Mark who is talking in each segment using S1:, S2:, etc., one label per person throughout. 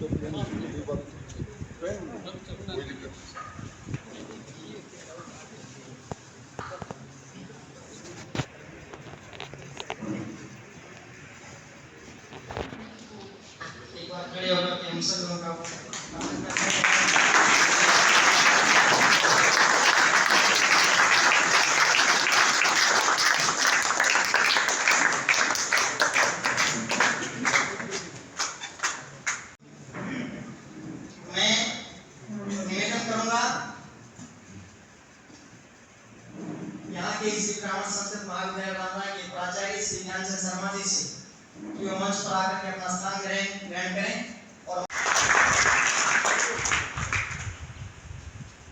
S1: कोई दिक्कत
S2: एक बार खड़े होकर के हम सब लोगों का मैं निवेदन करूंगा यहाँ के श्री ब्राह्मण संस्कृत महाविद्यालय रामरा के प्राचार्य श्री ज्ञानचंद शर्मा जी से कि वो मंच पर आकर के अपना स्थान ग्रहण करें। और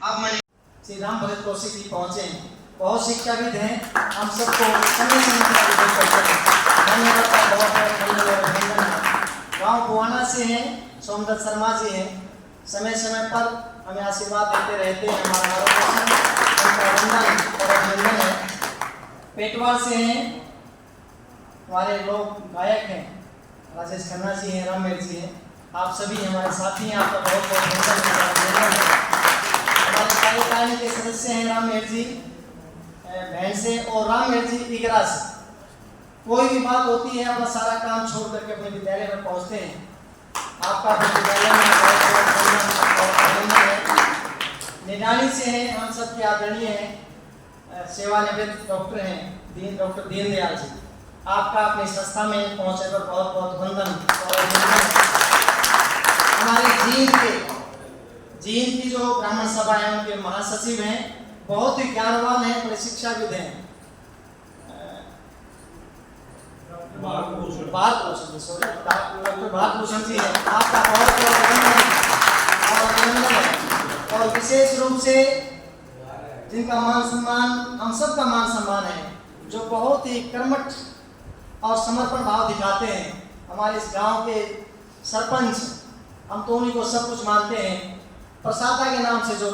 S2: अब मैंने श्री राम भगत कौशिक जी पहुंचे, बहुत शिक्षाविद हैं, हम सबको समय समय पर करते हैं। धन्यवाद का बहुत अभिनंदन। गाँव बुआना से हैं, सोमदत्त शर्मा जी हैं, समय समय पर हमें आशीर्वाद देते रहते हैं। हमारा उनका वंदन और अभिनंदन है। पेटवार से हैं, हमारे लोग गायक हैं, राजेश खन्ना जी हैं, रामवीर जी हैं, आप सभी हमारे साथी हैं, आपका बहुत बहुत धन्यवाद। हमारे कार्यकारिणी के सदस्य हैं रामवीर जी भैंस से और रामवीर जी इगरा से। कोई भी बात होती है अपना सारा काम छोड़ करके अपने विद्यालय में पहुंचते हैं। आपका विद्यालय में निडानी से हैं, हम सबके आदरणीय हैं, सेवानिवृत्त डॉक्टर हैं डॉक्टर दीनदयाल जी, आपका अपनी संस्था में पहुंचे पर बहुत बहुत वंदन। हमारे जीन की जो ब्राह्मण सभा है उनके महासचिव हैं, बहुत ही ज्ञानवान हैं, बड़े शिक्षाविद हैं, भारतभूषण जी हैं, आपका बहुत बहुत अभिनंदन है। और विशेष रूप से जिनका मान सम्मान हम सबका मान सम्मान है, जो बहुत ही कर्मठ और समर्पण भाव दिखाते हैं, हमारे इस गांव के सरपंच, हम तो उन्हीं को सब कुछ मानते हैं, प्रसादा के नाम से जो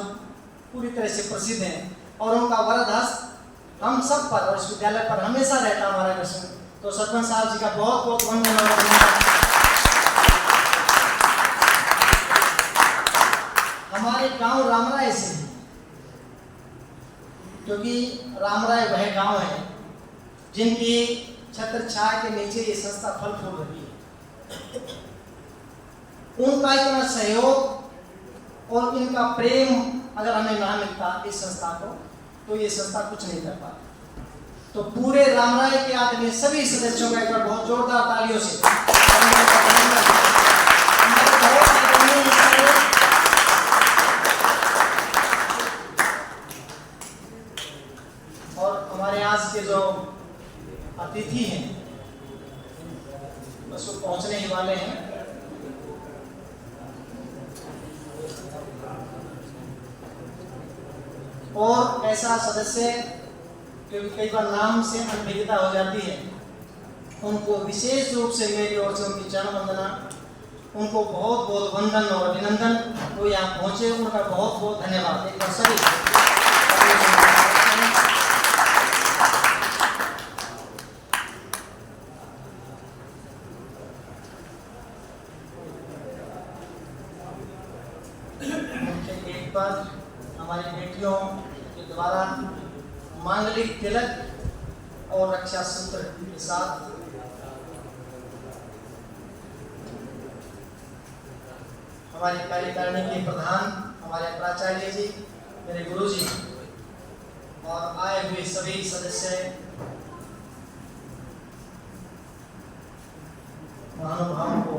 S2: पूरी तरह से प्रसिद्ध हैं, और उनका वरद हस्त हम सब पर और इस विद्यालय पर हमेशा रहता हमारा दर्शन। तो सरपंच साहब जी का बहुत बहुत वंदन। हमारे गांव रामराय से, क्योंकि रामराय वह गांव है जिनकी छत्र छाया के नीचे ये संस्था फल फूल रही है। उनका इतना सहयोग और इनका प्रेम अगर हमें ना मिलता इस संस्था को, तो ये संस्था कुछ नहीं कर पाती। तो पूरे रामराय के आदमी सभी सदस्यों का एक बार बहुत जोरदार तालियों से और हमारे आज के जो अतिथि हैं बस वो पहुंचने ही वाले हैं। और ऐसा सदस्य क्योंकि कई बार नाम से अनभिज्ञता हो जाती है, उनको विशेष रूप से मेरी ओर से उनकी चरण वंदना, उनको बहुत बहुत वंदन और अभिनंदन। वो यहाँ पहुंचे, उनका बहुत बहुत धन्यवाद। एक बार सभी एक बार हमारी बेटियों के द्वारा मांगलिक तिलक और रक्षा सूत्र के साथ हमारी कार्यकारिणी के प्रधान हमारे प्राचार्य जी, मेरे गुरु जी और आए हुए सभी सदस्य महानुभावों को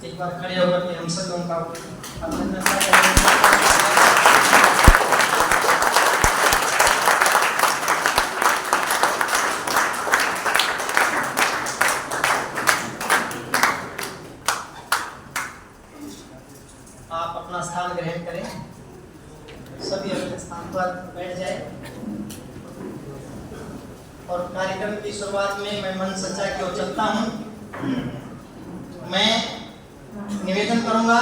S2: एक बार खड़े होकर के हम सब लोगों का अभिनंदन करते हैं। आप अपना स्थान ग्रहण करें, सभी अपने स्थान पर बैठ जाएं। और कार्यक्रम की शुरुआत में मैं मन सच्चा की ओर चलता हूं। मैं निवेदन करूंगा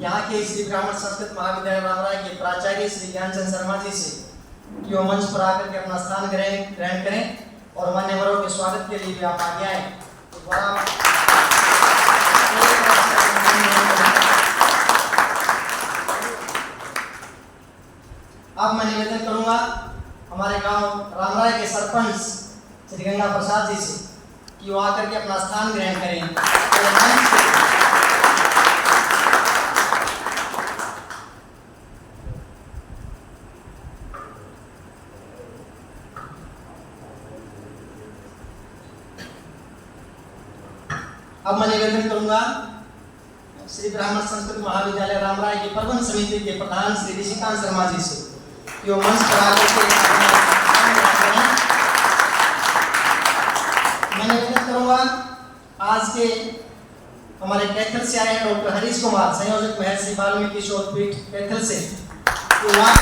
S2: यहाँ के श्री ब्राह्मण संस्कृत महाविद्यालय रामराय के प्राचार्य श्री ज्ञानचंद शर्मा जी से कि वो मंच पर आकर के अपना स्थान ग्रहण करें और मान्यवरों के स्वागत के लिए भी आप आगे आए। तो अब मैं निवेदन करूंगा हमारे गांव रामराय के सरपंच श्री गंगा प्रसाद जी से कि वो आकर के अपना स्थान ग्रहण करें। अब मैं निवेदन करूंगा श्री ब्राह्मण संस्कृत महाविद्यालय रामराय की प्रबंध समिति के प्रधान श्री ऋषिकांत शर्मा जी से कि वो मंच पर आकर के मैं निवेदन करूंगा आज के हमारे कैथल से आए हैं डॉक्टर हरीश कुमार, संयोजक महर्षि वाल्मीकि शोधपीठ कैथल से, तो वहां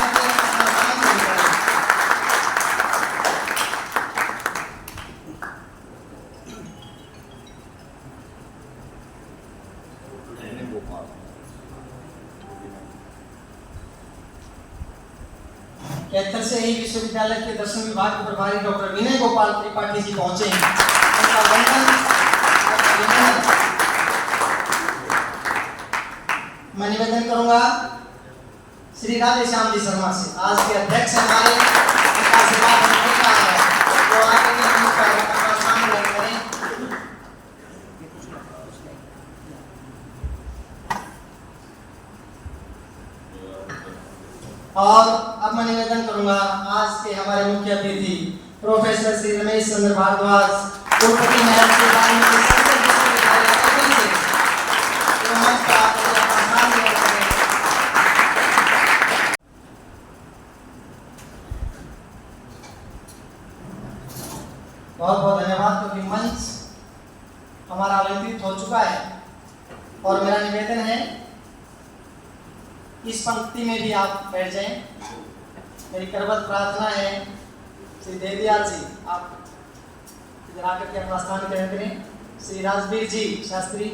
S2: कैथल से ही विश्वविद्यालय के दर्शन विभाग के प्रभारी डॉक्टर विनय गोपाल त्रिपाठी जी पहुंचे हैं। उनका वंदन मैं निवेदन करूंगा श्री राधे श्याम जी शर्मा से, आज के अध्यक्ष हमारे तो आगे अपना स्थान ग्रहण करें। और अब मैं निवेदन करूंगा आज के हमारे मुख्य अतिथि प्रोफेसर श्री रमेश चंद्र भारद्वाज, कुलपति महर्षि वाल्मीकि संस्कृत विश्वविद्यालय कैथल से, तो मंच पर आकर अपना स्थान ग्रहण करें। बहुत बहुत धन्यवाद, क्योंकि मंच हमारा अलंकृत हो चुका है और मेरा निवेदन है इस पंक्ति में भी आप बैठ जाएं। मेरी करबद्ध प्रार्थना है श्री देवदयाल जी आप इधर आकर के अपना स्थान ग्रहण करें। श्री राजवीर जी शास्त्री,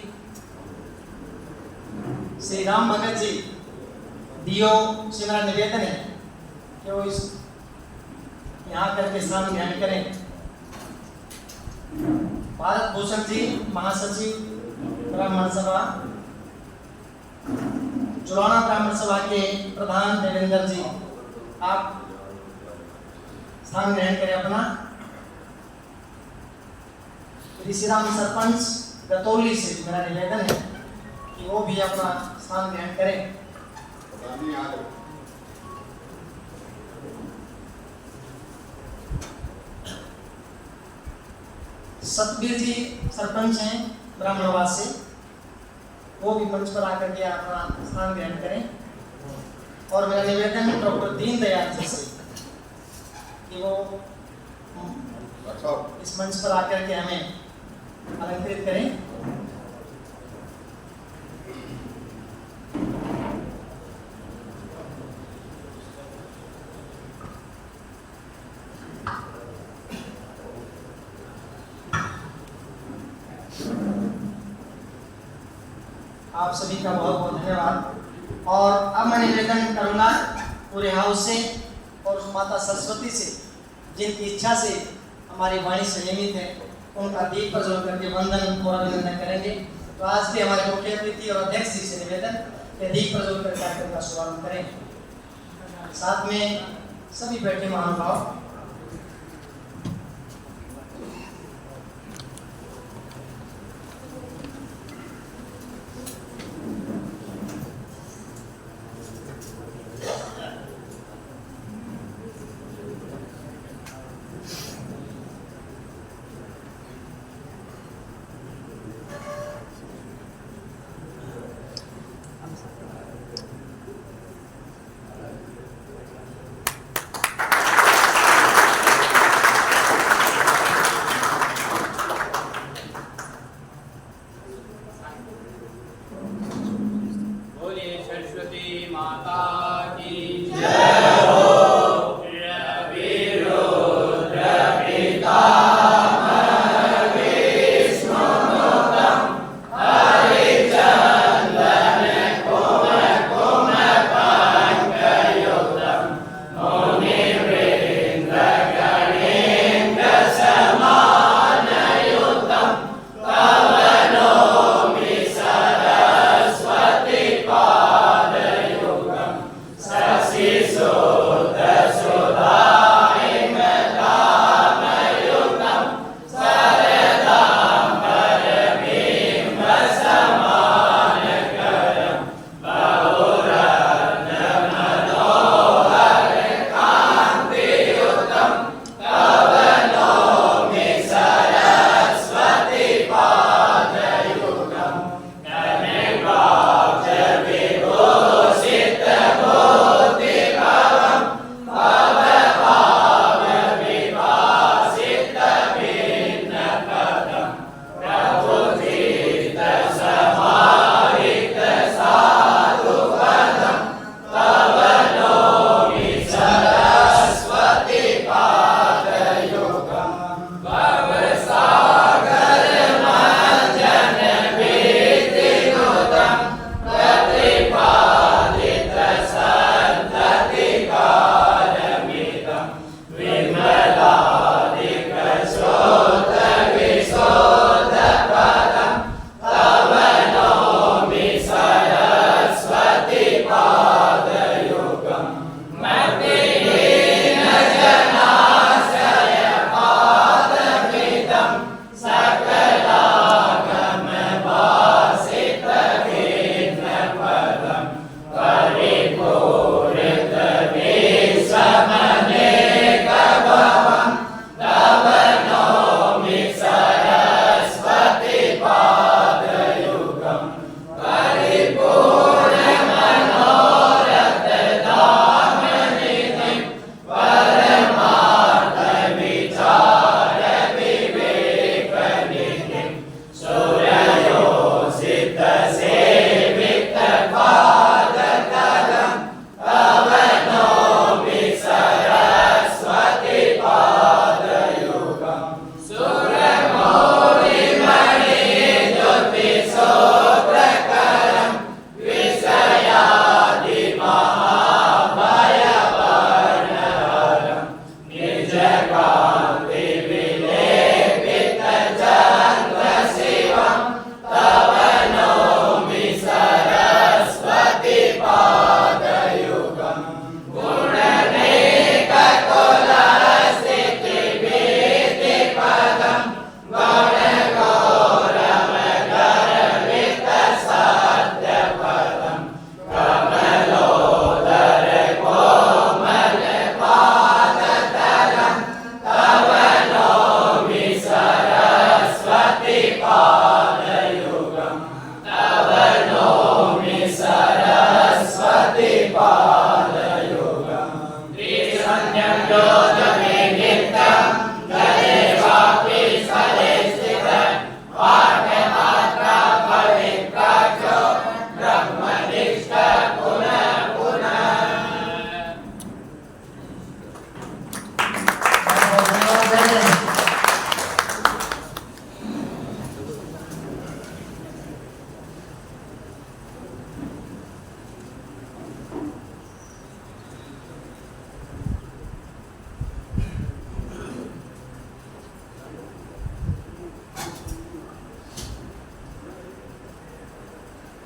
S2: श्री राम भगत जी दियो से मेरा निवेदन है कि वो इस यहाँ करके स्थान ग्रहण करें। भारत भूषण जी महासचिव ब्राह्मण सभा, जुड़ाना ब्राह्मण सभा के प्रधान देवेंद्र जी आप स्थान ग्रहण करें अपना। ऋषिराम सरपंच गतौली से मेरा निवेदन है कि वो भी अपना स्थान ग्रहण करें। सतबीर जी सरपंच हैं ब्राह्मणवाद से, वो भी मंच पर आकर के अपना स्थान ग्रहण करें। और मेरा निवेदन डॉक्टर दीनदयाल जी से कि वो इस मंच पर आकर के हमें अलंकृत करें। आप सभी का बहुत बहुत धन्यवाद। और अब मैं निवेदन करूंगा पूरे हाउस से और माता सरस्वती से, जिनकी इच्छा से हमारी वाणी संयमित है, उनका दीप प्रज्वलन करके वंदन और अभिनंदन करेंगे। तो आज भी हमारे मुख्य अतिथि और अध्यक्ष जी से निवेदन कि दीप प्रज्वलन करके कार्यक्रम का शुभारंभ करें। साथ में सभी बैठे महानुभाव,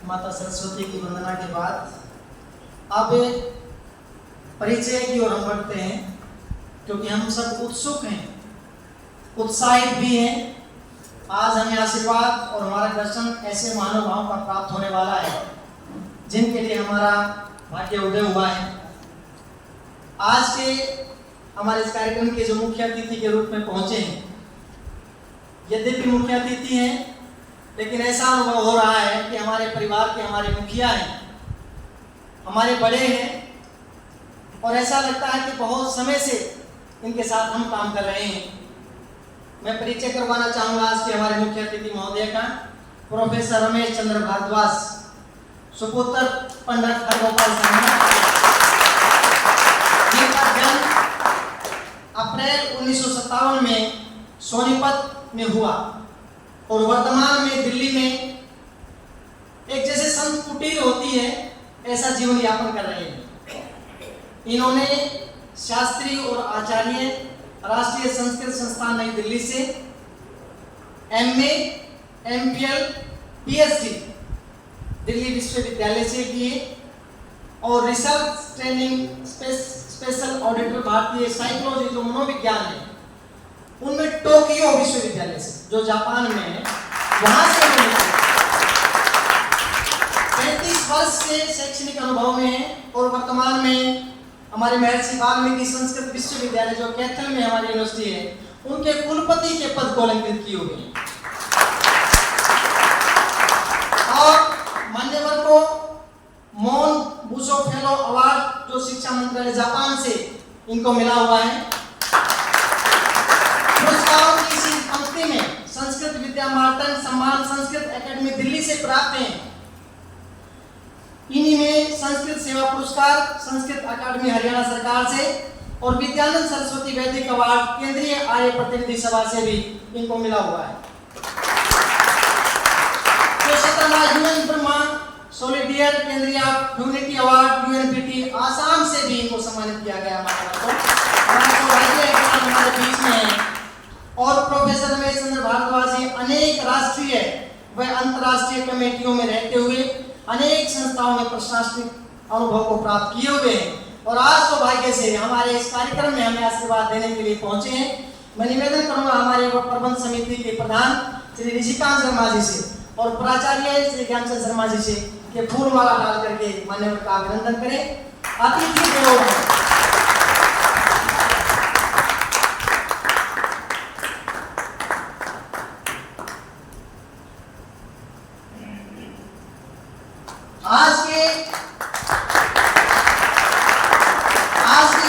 S2: माता सरस्वती की वंदना के बाद अब परिचय की ओर हम बढ़ते हैं, क्योंकि हम सब उत्सुक हैं, उत्साहित भी हैं। आज हमें आशीर्वाद और हमारा दर्शन ऐसे महानुभावों का प्राप्त होने वाला है जिनके लिए हमारा भाग्य उदय हुआ है। आज के हमारे इस कार्यक्रम के जो मुख्य अतिथि के रूप में पहुंचे हैं, यद्यपि मुख्य अतिथि हैं, लेकिन ऐसा अनुभव हो रहा है कि हमारे परिवार के हमारे मुखिया हैं, हमारे बड़े हैं, और ऐसा लगता है कि बहुत समय से इनके साथ हम काम कर रहे हैं। मैं परिचय करवाना चाहूँगा आज के हमारे मुख्य अतिथि महोदय का, प्रोफेसर रमेश चंद्र भारद्वाज, सुपुत्र पंडित हरगोपाल शर्मा, जिनका जन्म अप्रैल 1957 में सोनीपत में हुआ और वर्तमान में दिल्ली में एक जैसे संत कुटीर होती है ऐसा जीवन यापन कर रहे हैं। इन्होंने शास्त्री और आचार्य राष्ट्रीय संस्कृत संस्थान नई दिल्ली से MA, MPhil, PhD दिल्ली विश्वविद्यालय से किए और रिसर्च ट्रेनिंग स्पेशल ऑडिटर भारतीय साइकोलॉजी जो मनोविज्ञान है उनमें टोक्यो विश्वविद्यालय से, जो जापान में है, वहां से 35 वर्ष के शैक्षणिक अनुभव में है और वर्तमान में हमारे महर्षि वाल्मीकि संस्कृत विश्वविद्यालय जो कैथल में हमारी यूनिवर्सिटी है, उनके कुलपति के पद को अलंकृत किए हुए हैं। और मान्यवर को मोन बुसो फेलो अवार्ड जो शिक्षा मंत्रालय जापान से इनको मिला हुआ है। पुरस्कारों की इसी पंक्ति में संस्कृत विद्या मार्तन सम्मान संस्कृत एकेडमी दिल्ली से प्राप्त हैं। इन्हीं में संस्कृत सेवा पुरस्कार संस्कृत अकादमी हरियाणा सरकार से और विद्यानंद सरस्वती वैदिक अवार्ड केंद्रीय आर्य प्रतिनिधि सभा से भी इनको मिला हुआ है। तो 17वां यूएन ब्रह्मा सोलिडियर केंद्रीय ह्यूमैनिटी अवार्ड UNPT आसाम से भी इनको सम्मानित किया गया हमारे बीच में है। और प्रोफेसर रमेश चंद्र भारद्वाज जी अनेक राष्ट्रीय व अंतर्राष्ट्रीय कमेटियों में रहते हुए अनेक संस्थाओं में प्रशासनिक अनुभव को प्राप्त किए हुए हैं और आज सौभाग्य से हमारे इस कार्यक्रम में हमें आशीर्वाद देने के लिए पहुंचे हैं। मैं निवेदन करूंगा हमारे प्रबंध समिति के प्रधान श्री ऋषिकांत शर्मा जी से और प्राचार्य श्री ज्ञानचंद शर्मा जी से कि फूलमाला डाल करके मान्यवर का अभिनंदन करें। अतिथि के लोग आज के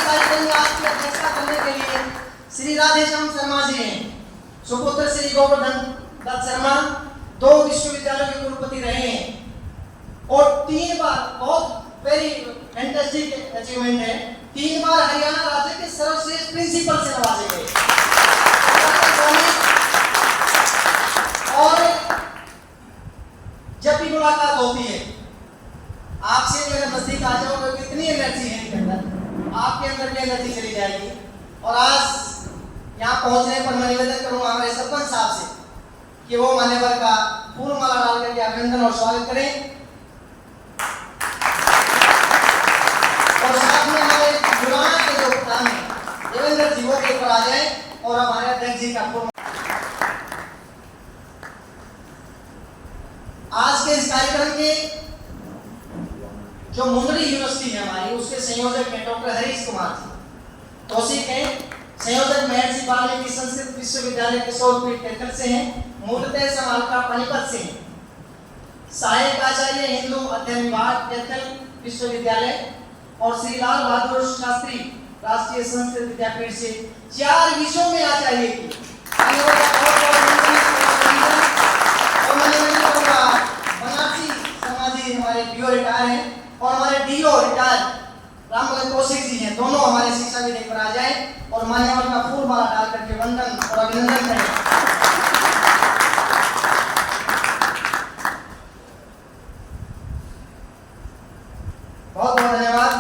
S2: कार्यक्रम का आज की अध्यक्षता करने के लिए श्री राधेश्याम शर्मा जी हैं, सुपुत्र श्री गोवर्धन दत्त शर्मा, 2 विश्वविद्यालयों के कुलपति रहे हैं और 3 बार, बहुत वेरी फैंटास्टिक अचीवमेंट है, 3 बार हरियाणा राज्य के सर्वश्रेष्ठ प्रिंसिपल से नवाजे गए। और जब भी मुलाकात होती है आपसे मेरे नजदीक आ जाओ तो कितनी एनर्जी है इनके अंदर, आपके अंदर भी एनर्जी चली जाएगी। और आज यहाँ पहुंचने पर मैं निवेदन करूंगा हमारे सरपंच साहब से कि वो मान्यवर का फूलमाला डाल करके अभिनंदन और स्वागत करें और साथ में हमारे युवाओं के जो प्रधान है देवेंद्र जी वो के ऊपर आ जाए और हमारे अध्यक्ष जी का आज के इस कार्यक्रम के जो मुंदरी यूनिवर्सिटी है हमारी, उसके संयोजक हैं डॉक्टर हरीश कुमार जी, तौसीक हैं संयोजक महर्षि वाल्मीकि संस्कृत विश्वविद्यालय के सौरपीठ कैथल से हैं, मूलतः समालका पानीपत से हैं, सहायक आचार्य हिंदू अध्ययन विभाग कैथल विश्वविद्यालय और श्री लाल बहादुर शास्त्री राष्ट्रीय संस्कृत विद्यापीठ से 4 विषयों में आचार्य की बनारसी समाजी हमारे डीओ रिटायर हैं और हमारे डीओ रिटायर रामगढ़ कौशिक जी हैं, दोनों हमारे शिक्षा विधेयक पर आ जाए और मान्यवर का फूलमाला डाल करके वंदन और अभिनंदन करें। बहुत बहुत धन्यवाद।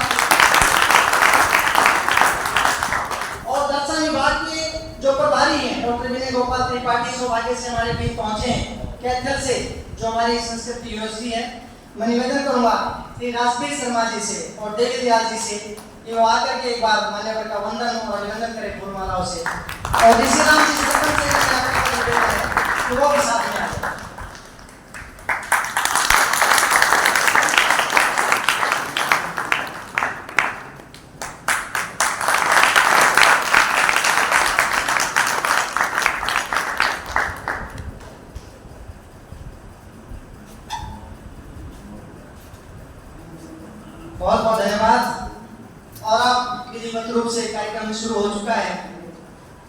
S2: और दर्शन विभाग के जो प्रभारी हैं डॉक्टर विनय गोपाल त्रिपाठी सौभाग्य से हमारे बीच पहुंचे हैं कैथल से, जो हमारी संस्कृत यूनिवर्सिटी है। मैं निवेदन करूंगा श्री राजवीर शर्मा जी से और देवी दयाल जी से कि वो आकर के एक बार मान्यवर का वंदन और अभिनंदन करें फूलमालाओं से, और ऋषिराम जी सरपंच से तो वो भी साथ में आ जाए। बहुत बहुत धन्यवाद। और अब विधिवत रूप से कार्यक्रम शुरू हो चुका है।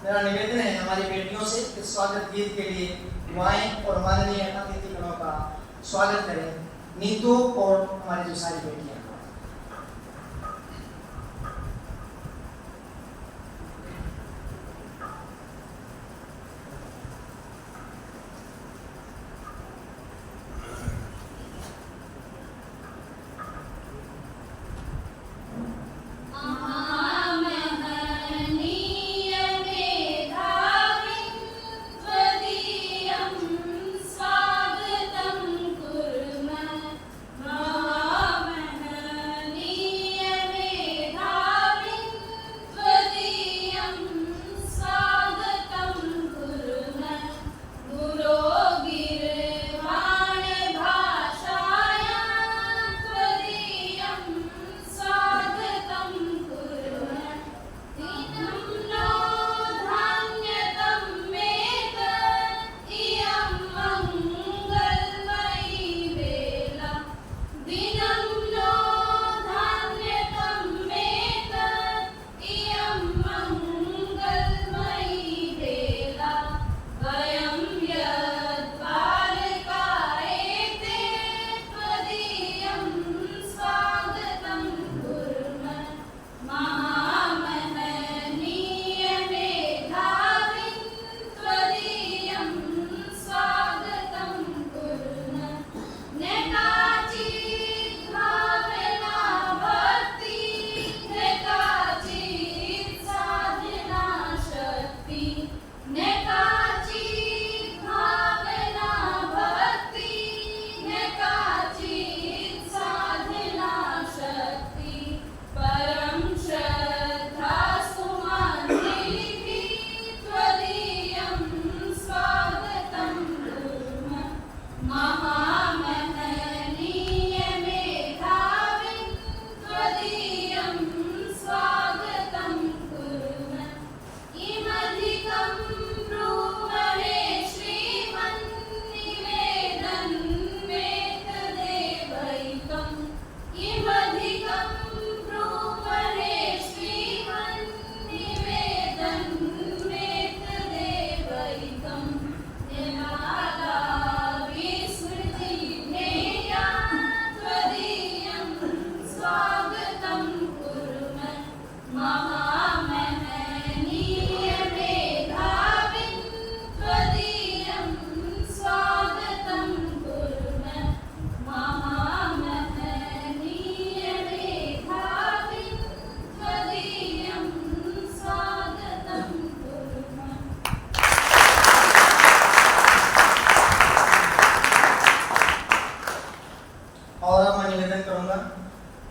S2: मेरा निवेदन है हमारी बेटियों से इस स्वागत गीत के लिए गाएं और माननीय अतिथिगणों का स्वागत करें। नीतू और हमारी जो सारी बेटियां।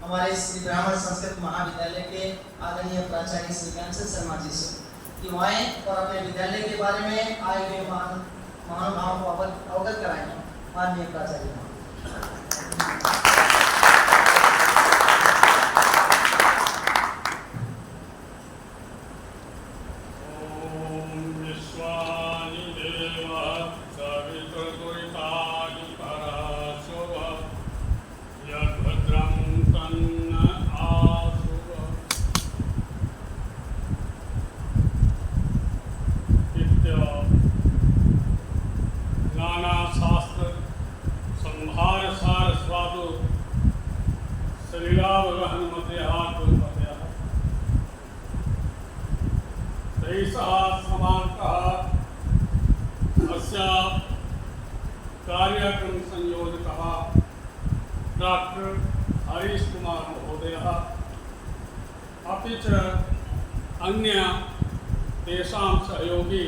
S2: हमारे श्री ब्राह्मण संस्कृत महाविद्यालय के आदरणीय प्राचार्य श्री ज्ञानचंद शर्मा जी से कि वो आए और अपने विद्यालय के बारे में आए हुए महानुभावों को अवगत कराएं। माननीय प्राचार्य
S3: कार्यक्रम संयोजकः डॉक्टर हरीश कुमार महोदयः अपि च अन्य तेषां सहयोगी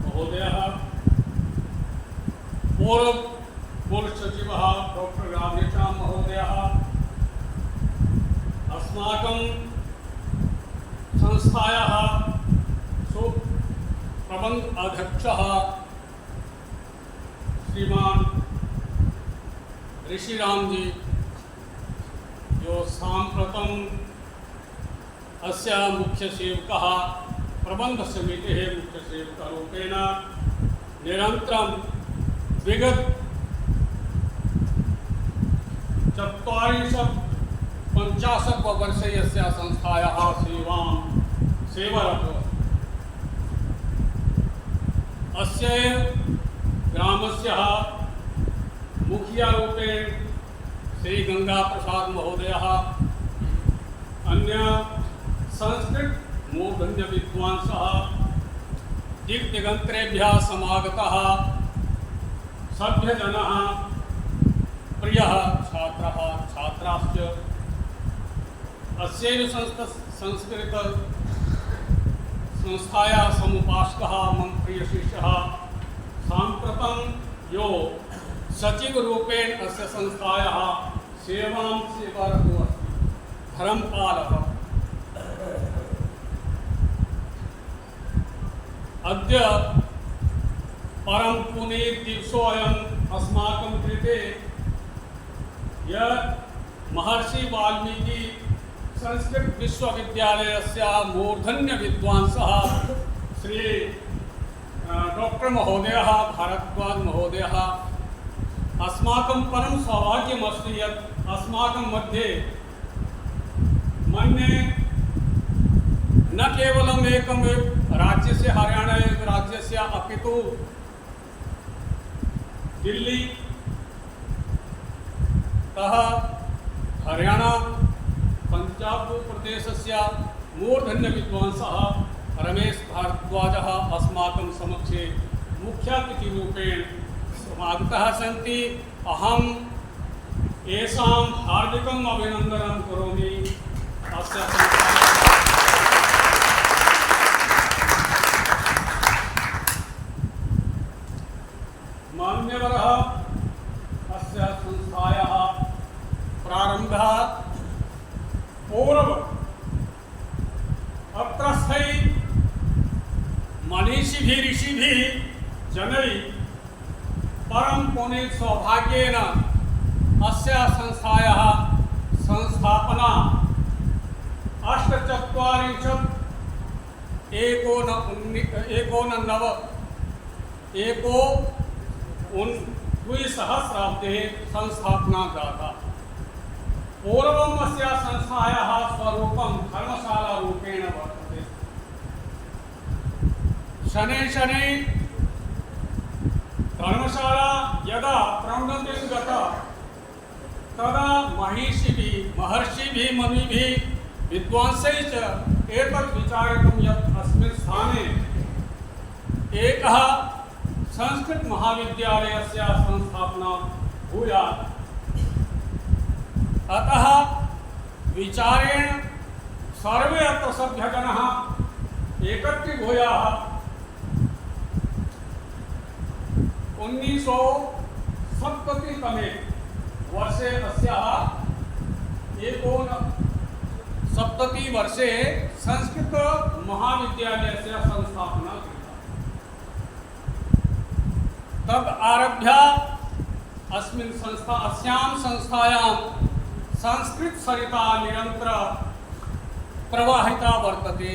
S3: महोदयः पूर्व कुलसचिवः डॉक्टर राधेश्याम महोदयः, अस्माकं संस्थायाः प्रबंध अध्यक्षः श्रीमान ऋषिराम जी, जो साम्प्रतम् अस्य मुख्यसेवकः प्रबंध समितेः मुख्यसेवकरूपेण निरन्तरं विगत 40-50 वर्षे यस्य संस्थायाः सेवारतः अस्य ग्रामस्य मुखिया रूपेण श्री गंगा प्रसाद महोदयः, अन्य संस्कृत मूर्धन्य विद्वांसः, दिग्दिगंतरेभ्यः समागतः सभ्यजनः, प्रियः छात्रः छात्राश्च, अस्यैव संस्कृत संस्थायाः समुपासकः मम प्रियशिष्यः, साम्प्रतं यो सचिवरूपेण अस्य संस्थायाः सेवां सेवारतो अस्ति, धर्मपालः। अद्य परम पुनीत दिवसोऽयम् अस्माकं कृते यत् महर्षि वाल्मीकि संस्कृत विश्वविद्यालयस्य मूर्धन्य विद्वांसः श्री डॉक्टर महोदयः भारद्वाज महोदयः, अस्माकं परम सौभाग्यमस्ति यत् अस्माकं मध्ये मन्ये न केवलम् एकमेव राज्यस्य हरियाणा राज्यस्य अपितु दिल्ली तः हरियाणा पंजाब प्रदेशस्य मूर्धन्य विद्वांसः रमेश भारद्वाजः अस्माकं समक्षे मुख्यातिथिरूपेण समागतः सन्ति। अहं येषां हार्दिकम् अभिनन्दनं करोमि। अस्य मान्यवरः, अस्य संस्थायाः प्रारम्भः पूर्वम् अत्रस्थैः मनीषिभिः ऋषिभिः जनैः परम पुनीत सौभाग्येन अस्य संस्थायाः संस्थापना 1929 संस्थापना जाता। पूर्वम् अस्य संस्थायाः स्वरूपं धर्मशालारूपेण वर्तते। शनैः शनैः धर्मशाला यदा प्रणोदनं गता तदा महर्षिभिः मुनिभिः विद्वांसैः च एतत् विचारितं यत् अस्मिन् स्थाने एकः संस्कृत महाविद्यालयस्य संस्थापना भूयात्। अतः विचारेण सर्वे अत्र सभ्यजनः एकत्रीभूयाः 1970 वर्षे अस्याः 1970 वर्षे संस्कृत महाविद्यालयस्य संस्थापना कृता। तद् आरभ्य अस्यां संस्थायां संस्कृत सरिता निरंतर प्रवाहिता वर्तते।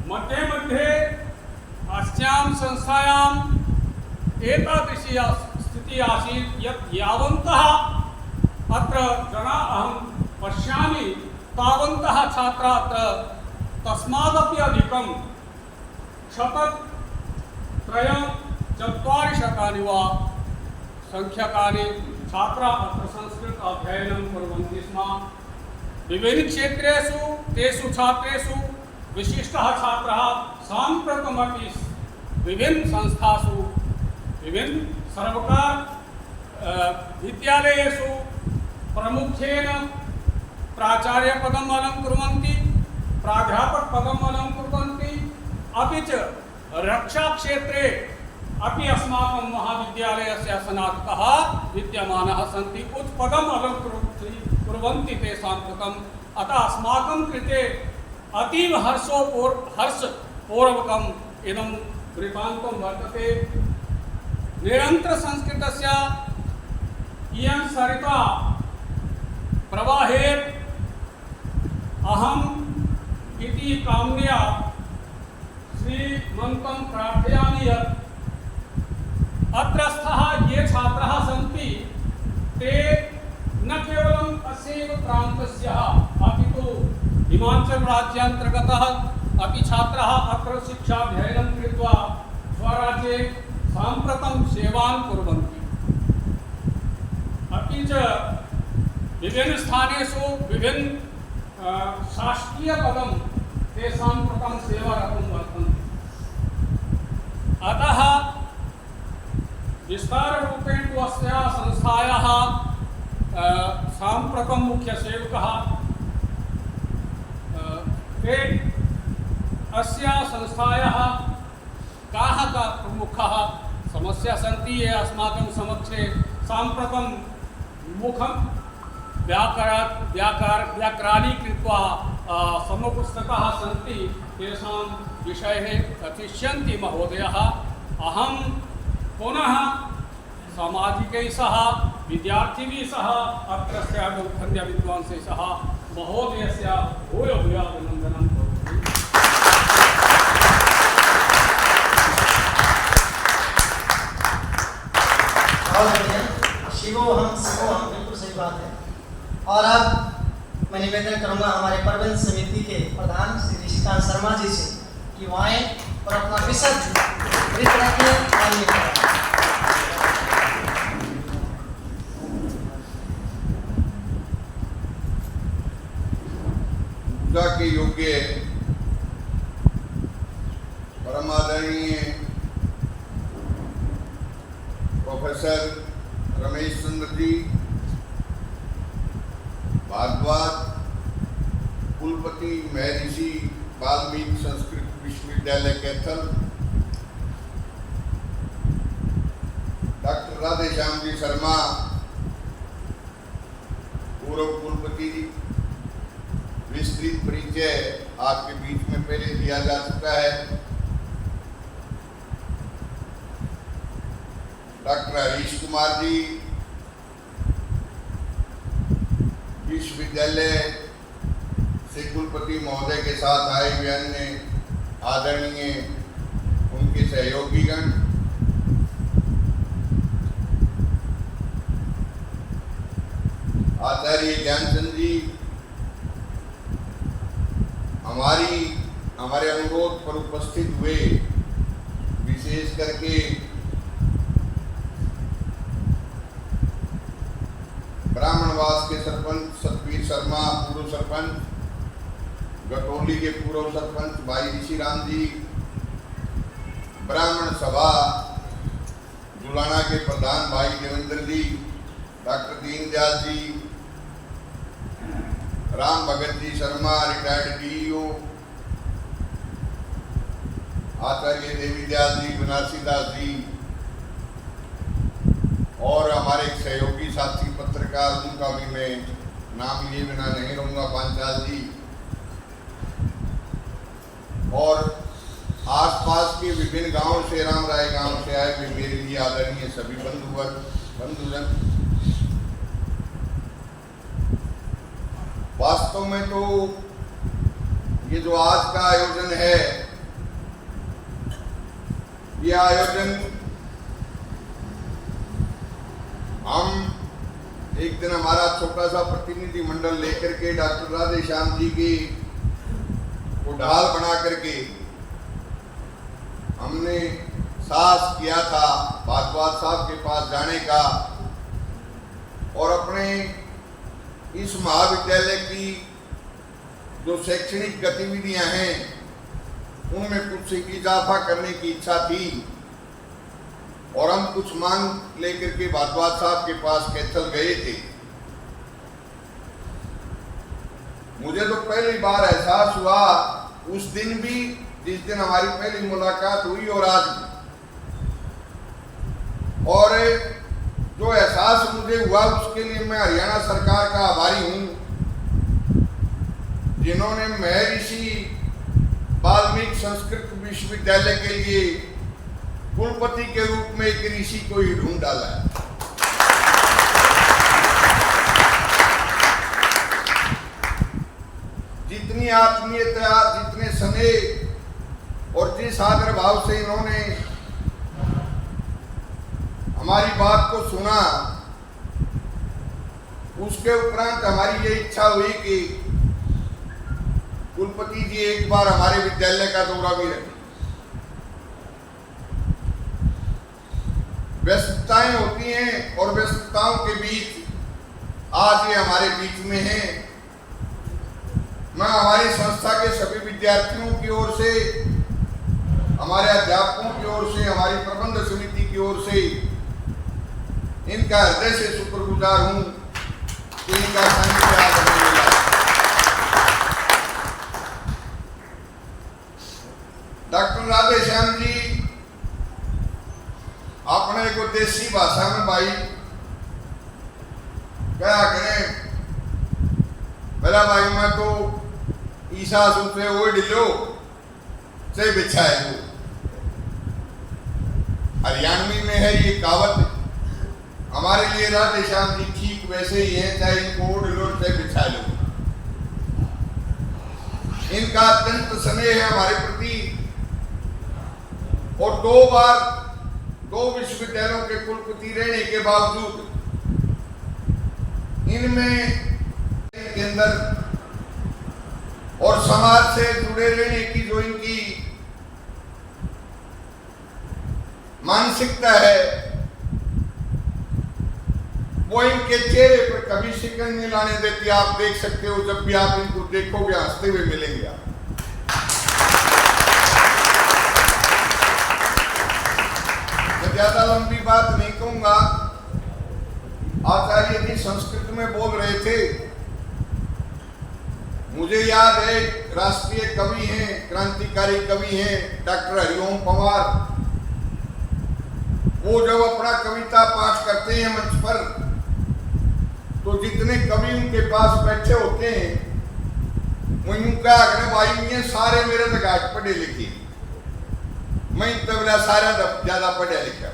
S3: मध्ये मध्ये अस्यां संस्थायाम् एतादृशी स्थितिः आसीत् यत् यावन्तः अत्र जनाः अहं पश्यामि तावन्तः छात्राः अत्र तस्मादपि अधिकं 103-4 वा संख्याकानि छात्राः अत्र संस्कृत अध्ययनं कुर्वन्ति स्म। विभिन्न क्षेत्रेषु तेषु छात्रेषु विशिष्टः छात्रः साम्प्रतमपि विभिन्न संस्थासु विभिन्न सर्वकार विद्यालयेषु प्रमुखेन प्राचार्यपदम् अलङ्कुर्वन्ति, प्राध्यापकपदम् अलङ्कुर्वन्ति, अपि च रक्षाक्षेत्रे अपि अस्माकं महाविद्यालयस्य स्नातकः विद्यमानः सन्ति उत्पदम् अलङ्कुर्वन्ति तेषां कृतम्। अतः अस्माकं कृते अतीव हर्षपूर्वकम् इदं वृत्तान्तं वर्तते। निरन्तरसंस्कृतस्य इयं सरिता प्रवाहेत् अहम् इति काम्या श्रीमन्तं प्रार्थयामि यत् अत्रस्थः ये छात्राः सन्ति ते न केवलम् अस्यैव प्रान्तस्य अपि तु हिमाचलराज्यान्तर्गतः अपि छात्राः अत्र शिक्षाध्ययनं कृत्वा स्वराज्ये साम्प्रतं सेवां कुर्वन्ति। अपि च विभिन्नस्थानेषु विभिन्न शासकीयपदं तेषां कृतं सेवारतं वर्तन्ते। अतः विस्ताररूपेण तु अस्याः संस्थायाः साम्प्रतं मुख्यसेवकः ते अस्याः संस्थायाः काः प्रमुखाः समस्याः सन्ति ये अस्माकं समक्षे साम्प्रतं मुखं व्याकरणीकृत्वा समपुस्तकाः सन्ति तेषां विषये कथिष्यन्ति महोदयः। अहं पुनः सामाजिकैः सह विद्यार्थिभिः सह अत्रस्य खण्डविद्वांसैः सह महोदयस्य भूयभूयाभिनन्दनं करोमि।
S2: शिवोहम शिवोहम, बिल्कुल सही बात है। और अब मैं निवेदन करूंगा हमारे प्रबंध समिति के प्रधान श्री ऋषिकांत शर्मा जी से कि वो आए और अपना विषय
S1: पूजा के योग्य परम आदरणीय प्रोफेसर रमेश चंद्र जी भारद्वाज, कुलपति महर्षि वाल्मीकि संस्कृत विश्वविद्यालय कैथल, डॉक्टर राधेश्याम जी शर्मा पूर्व कुलपति जी, विस्तृत परिचय आपके बीच में पहले दिया जा चुका है। डॉक्टर हरीश कुमार जी विश्वविद्यालय से कुलपति महोदय के साथ आए हुए अन्य आदरणीय उनके सहयोगीगण, आचार्य ज्ञानचंद जी हमारे अनुरोध पर उपस्थित हुए, विशेष करके ब्राह्मणवास के सरपंच सतवीर शर्मा, पूर्व सरपंच गटोली के पूर्व सरपंच भाई ऋषिराम जी, ब्राह्मण सभा जुलाना के प्रधान भाई देवेंद्र जी, doctor Deendayal ji, Ram Bhagat ji Sharma retired DEO, आचार्य देवीदयाल जी, बनारसी दास जी और हमारे एक सहयोगी साथी पत्रकार, उनका भी मैं नाम लिए बिना नहीं रहूंगा, पांचाल जी, और आसपास के विभिन्न गांवों से, राम राय गांव से आए हुए मेरे लिए आदरणीय सभी बंधुजन। वास्तव में तो ये जो आज का आयोजन है, ये आयोजन हम एक दिन हमारा छोटा सा प्रतिनिधि मंडल लेकर के डॉक्टर राधेश्याम जी की को ढाल बना करके हमने साहस किया था भारद्वाज साहब के पास जाने का और अपने इस महाविद्यालय की जो शैक्षणिक गतिविधियां हैं उनमें कुछ इजाफा करने की इच्छा थी और हम कुछ मांग लेकर के भारद्वाज साहब के पास कैथल गए थे। मुझे तो पहली बार एहसास हुआ उस दिन भी, जिस दिन हमारी पहली मुलाकात हुई और आज भी, और जो एहसास मुझे हुआ उसके लिए मैं हरियाणा सरकार का आभारी हूँ, जिन्होंने महर्षि वाल्मीकि संस्कृत विश्वविद्यालय के लिए कुलपति के रूप में एक ऋषि को ही ढूंढ डाला है। जितनी आत्मीयता, जितने स्नेह और जिस आदर भाव से इन्होंने हमारी बात को सुना, उसके उपरांत हमारी ये इच्छा हुई कि कुलपति जी एक बार हमारे विद्यालय का दौरा भी रखें। व्यस्तताएं होती हैं और व्यस्तताओं के बीच आज ये हमारे बीच में हैं। मैं हमारी संस्था के सभी विद्यार्थियों की ओर से, हमारे अध्यापकों की ओर से, हमारी प्रबंध समिति की ओर से इनका हृदय से शुक्रगुजार हूं कि इनका सानिध्य आज हमें मिला। डॉक्टर राधेश्याम जी अपने को देसी भाषा में भाई क्या करें, मेरा भाई मैं तो ईसा सुनते वो डिलो से बिछाए हो। हरियाणवी में है ये कहावत, हमारे लिए राधेश्याम जी ठीक वैसे ही है, चाहे इनको ओढ़ लो चाहे बिछा लो। इनका अत्यंत स्नेह है हमारे प्रति और दो विश्वविद्यालयों के कुलपति रहने के बावजूद इनमें के अंदर और समाज से जुड़े रहने की जो इनकी मानसिकता है वो इनके चेहरे पर कभी शिकन नहीं लाने देती। आप देख सकते हो, जब भी आप इनको देखोगे हंसते हुए मिलेंगे आप। मैं ज्यादा लंबी बात नहीं कहूंगा। आचार्य जी संस्कृत में बोल रहे थे, मुझे याद है राष्ट्रीय कवि हैं, क्रांतिकारी कवि हैं डॉक्टर हरिओम पंवार। वो जब अपना कविता पाठ करते हैं मंच पर, तो जितने कवि उनके पास बैठे होते हैं वो यूं क्या करें, भाई ये सारे मेरे घाट पढ़े लिखे, मैं तबला सारा ज्यादा पढ़ा लिखा,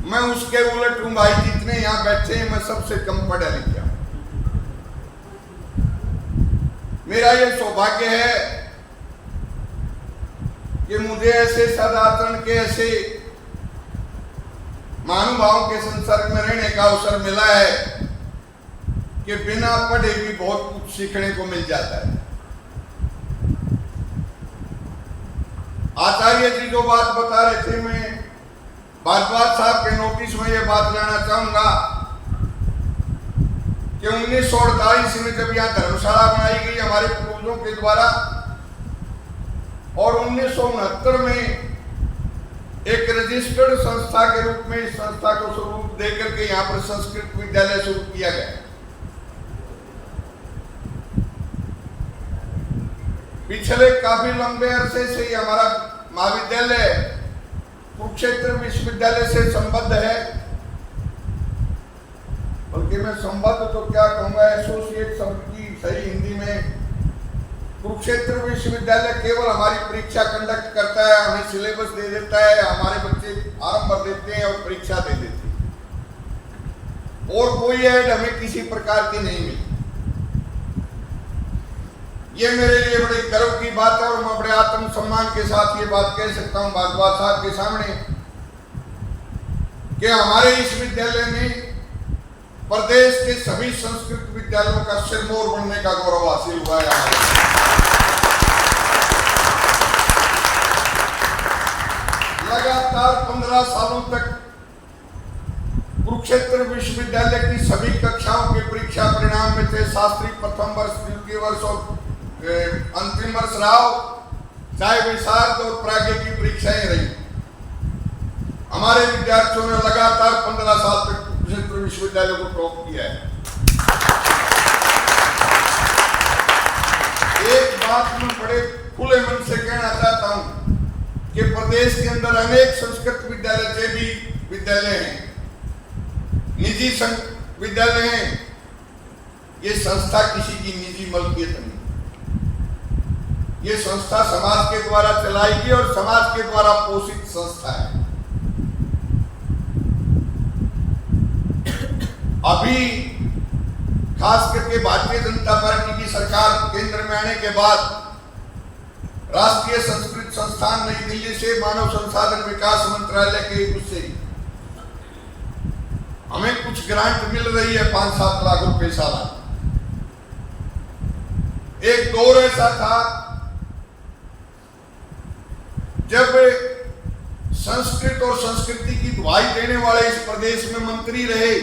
S1: मैं उसके उलट हूं भाई, जितने यहाँ बैठे हैं मैं सबसे कम पढ़ा लिखा। मेरा ये सौभाग्य है कि मुझे ऐसे सदाचरण के, ऐसे महानुभावों के संसर्ग में रहने का अवसर मिला है कि बिना पढ़े भी बहुत कुछ सीखने को मिल जाता है। आचार्य जी जो बात बता रहे थे, मैं भारद्वाज साहब के नोटिस में ये बात लाना चाहूंगा कि 1948 में जब यहाँ धर्मशाला बनाई गई हमारे पूर्वजों के द्वारा, और 1969 में एक रजिस्टर्ड संस्था के रूप में इस संस्था को स्वरूप देकर के यहाँ पर संस्कृत विद्यालय शुरू किया गया। पिछले काफी लंबे अरसे से ही हमारा महाविद्यालय कुरुक्षेत्र विश्वविद्यालय से संबद्ध है, बल्कि मैं संबद्ध तो क्या कहूंगा, एसोसिएट शब्द की सही हिंदी में। कुरुक्षेत्र विश्वविद्यालय केवल हमारी परीक्षा कंडक्ट करता है, हमें सिलेबस दे देता है, हमारे बच्चे फॉर्म भर देते हैं और परीक्षा दे देते हैं, और कोई ऐड हमें किसी प्रकार की नहीं मिली। ये मेरे लिए बड़ी गर्व की बात है और मैं बड़े आत्मसम्मान के साथ ये बात कह सकता हूँ भारद्वाज साहब के सामने कि हमारे इस विद्यालय में प्रदेश के सभी संस्कृत विद्यालयों का सिरमौर बनने का गौरव हासिल हुआ है। लगातार 15 सालों तक कुरुक्षेत्र विश्वविद्यालय की सभी कक्षाओं के परीक्षा परिणाम में थे शास्त्री प्रथम वर्ष, द्वितीय वर्ष और अंतिम वर्ष राव, चाहे विशारद और प्राज्ञ की परीक्षाएं रही। हमारे विद्यार्थियों ने लगातार 15 साल तक कुरुक्षेत्र विश्वविद्यालय को टॉप किया है। एक बात मैं बड़े खुले मन से कहना चाहता हूं कि प्रदेश के अंदर अनेक संस्कृत विद्यालय विद्यालय हैं, निजी विद्यालय हैं, ये संस्था किसी की निजी मलकियत नहीं, ये संस्था समाज के द्वारा चलाई गई और समाज के द्वारा पोषित संस्था है। अभी खास करके भारतीय जनता पार्टी की सरकार केंद्र में आने के बाद राष्ट्रीय संस्कृत संस्थान नई दिल्ली से मानव संसाधन विकास मंत्रालय के उससे हमें कुछ ग्रांट मिल रही है 5-7 लाख रुपए सालाना। एक दौर ऐसा था जब संस्कृत और संस्कृति की दुहाई देने वाले इस प्रदेश में मंत्री रहे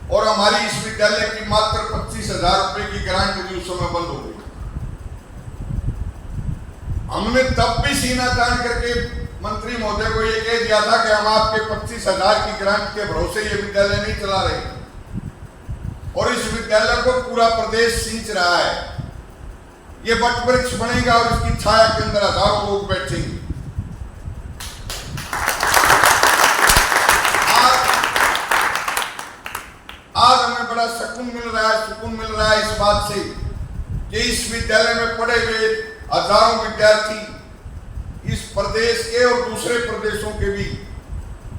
S1: और हमारी इस विद्यालय की मात्र 25,000 रुपए की ग्रांट भी उस समय बंद हो गई। हमने तब भी सीना तान करके मंत्री महोदय को यह कह दिया था कि हम आपके 25,000 की ग्रांट के भरोसे ये विद्यालय नहीं चला रहे और इस विद्यालय को पूरा प्रदेश सींच रहा है। ये वट वृक्ष बनेगा और इसकी छाया के अंदर हजारों लोग बैठेंगे। आज हमें बड़ा सुकून मिल रहा है इस बात से कि इस विद्यालय में पढ़े हुए हजारों विद्यार्थी इस प्रदेश के और दूसरे प्रदेशों के भी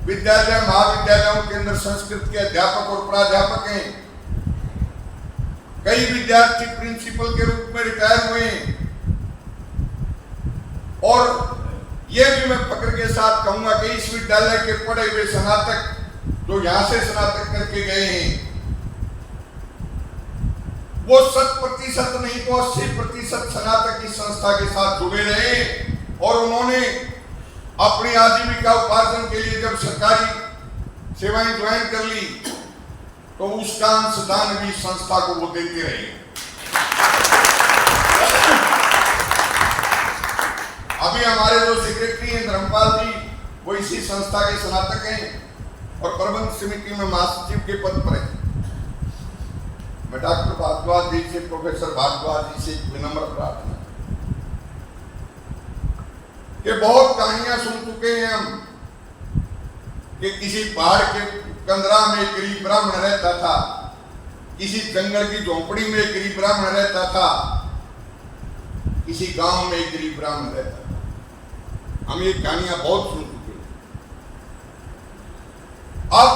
S1: विद्यालय महाविद्यालयों के अंदर संस्कृत के अध्यापक और प्राध्यापक हैं। कई विद्यार्थी प्रिंसिपल के रूप में रिटायर हुए हैं और यह भी मैं फक्र के साथ कहूंगा कि इस विद्यालय के पढ़े हुए स्नातक जो यहां से स्नातक करके गए हैं वो 100% नहीं तो 80% स्नातक इस संस्था के साथ जुड़े रहे और उन्होंने अपनी आजीविका उपार्जन के लिए जब सरकारी सेवाएं ज्वाइन कर ली तो उसका अंशदान भी संस्था को वो देते रहे। अभी हमारे जो सेक्रेटरी हैं धर्मपाल जी वो इसी संस्था के स्नातक हैं और प्रबंध समिति में महासचिव के पद पर हैं। मैं डॉक्टर भारद्वाज जी से, प्रोफेसर भारद्वाज जी से विनम्र प्रार्थना कि बहुत कहानियां सुन चुके हैं हम कि किसी पहाड़ के कंदरा में एक गरीब ब्राह्मण रहता था, किसी जंगल की झोंपड़ी में एक गरीब ब्राह्मण रहता था, किसी गांव में एक गरीब ब्राह्मण रहता था। हम ये कहानियां बहुत सुन चुके हैं। अब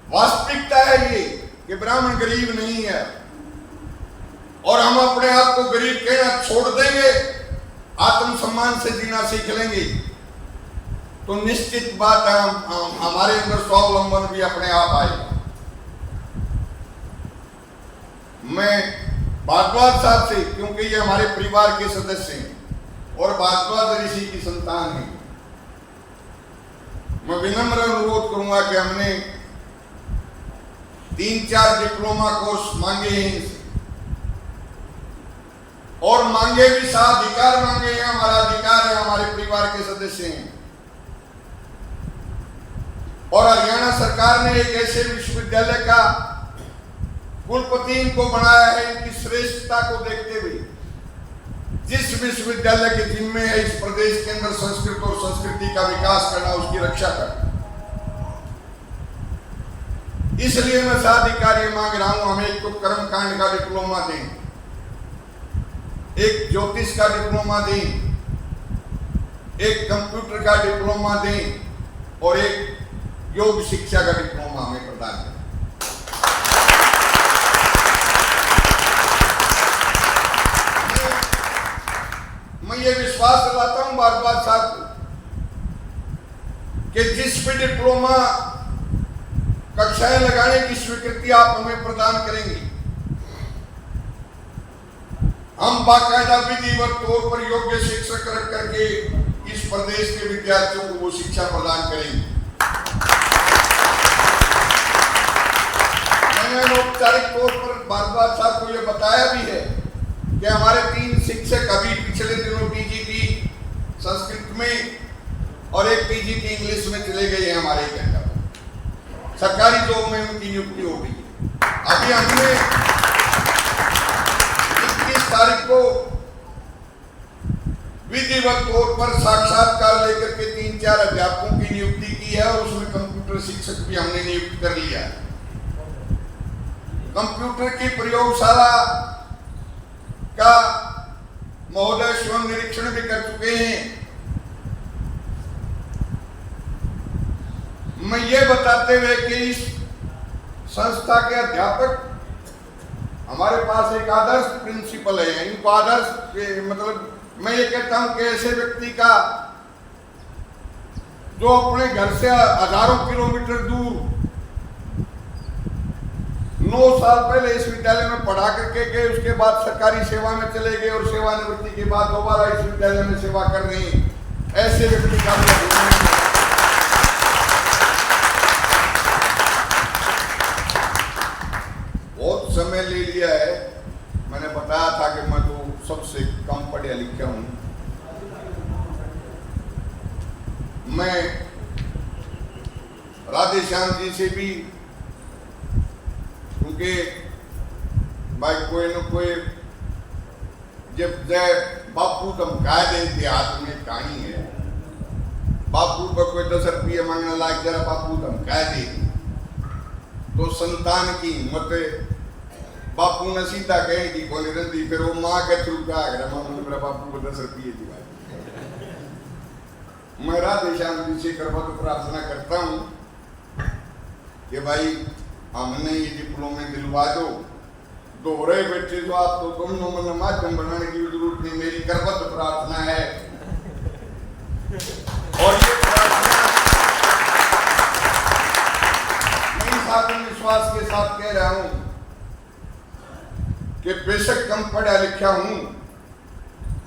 S1: वास्तविकता है ये कि ब्राह्मण गरीब नहीं है और हम अपने आप को गरीब कहना छोड़ देंगे, आत्मसम्मान से जीना सीख लेंगे तो निश्चित बात है हमारे अंदर स्वावलंबन भी अपने आप आएगा। मैं भारद्वाज साहब से, क्योंकि ये हमारे परिवार के सदस्य हैं और भारद्वाज ऋषि की संतान है, मैं विनम्र अनुरोध करूंगा कि हमने 3-4 डिप्लोमा कोर्स मांगे हैं इनसे और मांगे भी साधिकार मांगे हैं। हमारा अधिकार है, हमारे परिवार के सदस्य हैं और हरियाणा सरकार ने एक ऐसे विश्वविद्यालय का कुलपति इनको बनाया है इनकी श्रेष्ठता को देखते हुए, जिस विश्वविद्यालय के जिम्मे है इस प्रदेश के अंदर संस्कृत और संस्कृति का विकास करना, उसकी रक्षा करना। इसलिए मैं साधिकार ये मांग रहा हूं, हमें एक तो कर्मकांड का डिप्लोमा दें, एक ज्योतिष का डिप्लोमा दें, एक कंप्यूटर का डिप्लोमा दें और एक योग शिक्षा का डिप्लोमा हमें प्रदान करें। मैं ये विश्वास दिलाता हूं भारद्वाज साहब को कि जिस भी डिप्लोमा कक्षाएं लगाने की स्वीकृति आप हमें प्रदान करेंगे, हम बाकायदा विधिवत तौर पर योग्य शिक्षक रख करके इस प्रदेश के विद्यार्थियों को वो शिक्षा प्रदान करेंगे। मैंने औपचारिक तौर पर भारद्वाज साहब को यह बताया भी है कि हमारे 3 शिक्षक अभी पिछले दिनों पीजीटी संस्कृत में और एक पीजीटी इंग्लिश में चले गए हैं हमारे केंद्र पर, सरकारी जॉब में उनकी नियुक्ति हो गई। अभी हमने 21 तारीख को विधिवत तौर पर साक्षात्कार लेकर के 3-4 अध्यापकों की नियुक्ति की की है और उसमें कंप्यूटर शिक्षक भी हमने नियुक्त कर लिया। कंप्यूटर की प्रयोगशाला का महोदय स्वयं निरीक्षण भी कर चुके हैं। मैं ये बताते हुए कि इस संस्था के अध्यापक, हमारे पास एक आदर्श प्रिंसिपल है, इनको आदर्श मतलब मैं ये कहता हूं कि ऐसे व्यक्ति का जो अपने घर से हजारों किलोमीटर दूर 9 साल पहले इस विद्यालय में पढ़ा करके गए, उसके बाद सरकारी सेवा में चले गए और सेवानिवृत्ति के बाद दोबारा इस विद्यालय में सेवा कर रहे हैं, ऐसे व्यक्ति का बहुत समय ले लिया है। मैंने बताया था कि मैं तो सबसे कम पढ़ा लिखा हूं। मैं राधे श्याम जी से भी, क्योंकि भाई कोई न कोई जब जय बापू धमका दे इतिहास में कहानी है, बापू पर कोई 10 रुपये मांगने लायक जरा बापू धमका दे तो संतान की हिम्मत बापू ने सीधा कहे कि कौन रंदी, फिर वो माँ के थ्रू कहा अगर मामू मेरा बापू को 10 रुपये दिवा। मैं राधे श्याम जी से करवा तो प्रार्थना करता हूँ कि भाई हमने ये डिप्लोमे दिलवा दो, दोहरे बेटे तो आप तो दोनों मन माध्यम बनाने की जरूरत नहीं, मेरी करवत प्रार्थना है। और ये प्रार्थना मैं इस आत्मविश्वास के साथ कह रहा हूं कि बेशक कम पढ़ा लिखा हूं,